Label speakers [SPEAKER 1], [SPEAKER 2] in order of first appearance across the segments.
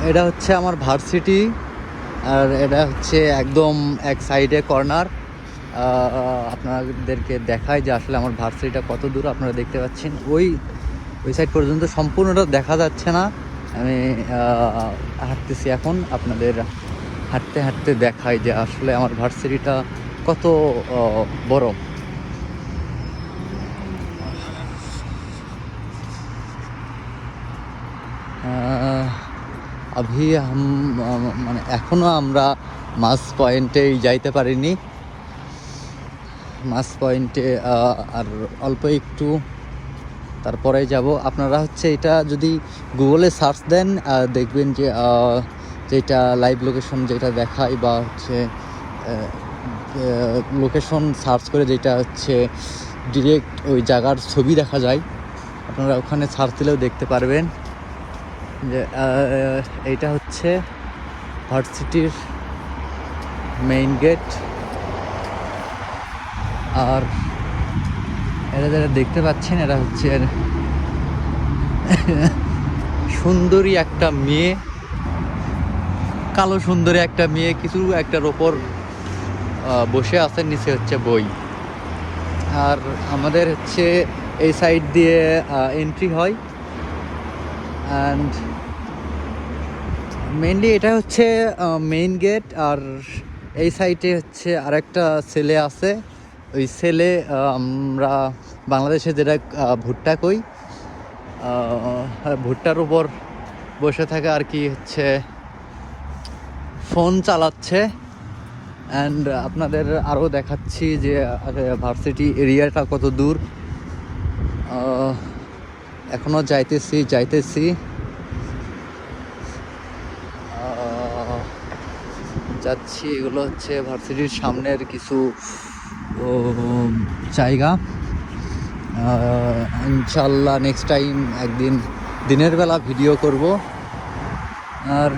[SPEAKER 1] এটা হচ্ছে আমার ভার্সিটি, আর এটা হচ্ছে একদম এক সাইডে কর্নার। আপনাদেরকে দেখায় যে আসলে আমার ভার্সিটিটা কত দূর। আপনারা দেখতে পাচ্ছেন ওই সাইড পর্যন্ত সম্পূর্ণটা দেখা যাচ্ছে না। আমি হাঁটতেছি এখন, আপনাদের হাঁটতে হাঁটতে দেখায় যে আসলে আমার ভার্সিটিটা কত বড়। মানে এখনও আমরা মাছ পয়েন্টেই যাইতে পারিনি। মাছ পয়েন্টে আর অল্প একটু তারপরে যাব। আপনারা হচ্ছে এটা যদি গুগলে সার্চ দেন দেখবেন যে যেটা লাইভ লোকেশন যেটা দেখায় বা হচ্ছে লোকেশন সার্চ করে যেটা হচ্ছে ডিরেক্ট ওই জায়গার ছবি দেখা যায়, আপনারা ওখানে সার্চ দিলেও দেখতে পারবেন যে এইটা হচ্ছে ভার্সিটির মেইন গেট। আর এরা যারা দেখতে পাচ্ছেন এরা হচ্ছে সুন্দরী একটা মেয়ে, কালো সুন্দরী একটা মেয়ে কিছু একটার ওপর বসে আছেন, নিচে হচ্ছে বই। আর আমাদের হচ্ছে এই সাইড দিয়ে এন্ট্রি হয়। অ্যান্ড মেইনলি এটা হচ্ছে মেইন গেট। আর এই সাইডে হচ্ছে আরেকটা ছেলে আছে, ওই ছেলে আমরা বাংলাদেশে যেটা ভুট্টা কই, ভুট্টার উপর বসে থাকে আর কি, হচ্ছে ফোন চালাচ্ছে। অ্যান্ড আপনাদের আরও দেখাচ্ছি যে ভার্সিটি এরিয়াটা কত দূর। এখনও যাইতেছি যাচ্ছি। এগুলো হচ্ছে ভার্সিটির সামনের কিছু জায়গা। ইনশাল্লাহ নেক্সট টাইম একদিন দিনের বেলা ভিডিও করব। আর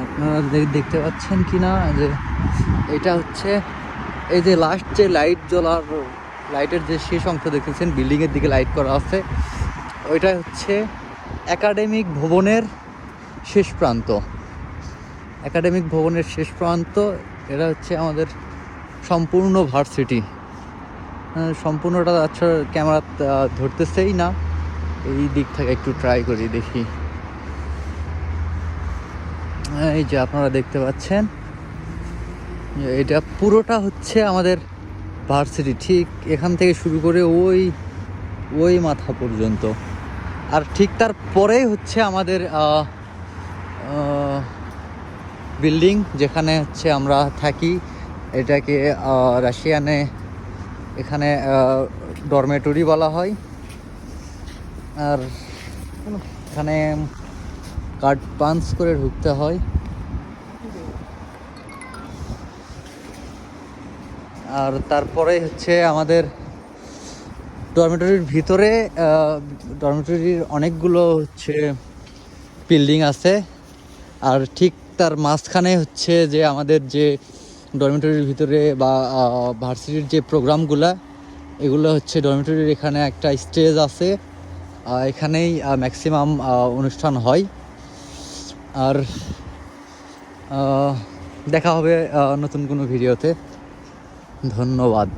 [SPEAKER 1] আপনারা দেখতে পাচ্ছেন কি না যে এটা হচ্ছে এই যে লাস্ট যে লাইটের যে শেষ অংশ দেখতেছেন, বিল্ডিংয়ের দিকে লাইট করা আছে, ওইটা হচ্ছে একাডেমিক ভবনের শেষ প্রান্ত। এটা হচ্ছে আমাদের সম্পূর্ণ ভার্সিটি। সম্পূর্ণটা আচ্ছা ক্যামেরা ধরতেছেই না, এই দিক থেকে একটু ট্রাই করি দেখি। এই যে আপনারা দেখতে পাচ্ছেন এটা পুরোটা হচ্ছে আমাদের ভার্সিটি, ঠিক এখান থেকে শুরু করে ওই মাথা পর্যন্ত। আর ঠিক তার পরেই হচ্ছে আমাদের বিল্ডিং যেখানে হচ্ছে আমরা থাকি। এটাকে রাশিয়ানে এখানে ডরমেটরি বলা হয়। আর এখানে কার্ড পাঞ্চ করে ঢুকতে হয়। আর তারপরে হচ্ছে আমাদের ডরমেটরির ভিতরে ডরমেটরির অনেকগুলো হচ্ছে বিল্ডিং আছে। আর ঠিক তার মাঝখানে হচ্ছে যে আমাদের যে ডরমেটরির ভিতরে বা ভার্সিটির যে প্রোগ্রামগুলো, এগুলো হচ্ছে ডরমেটরির এখানে একটা স্টেজ আছে, এখানেই ম্যাক্সিমাম অনুষ্ঠান হয়। আর দেখা হবে নতুন কোনো ভিডিওতে। ধন্যবাদ।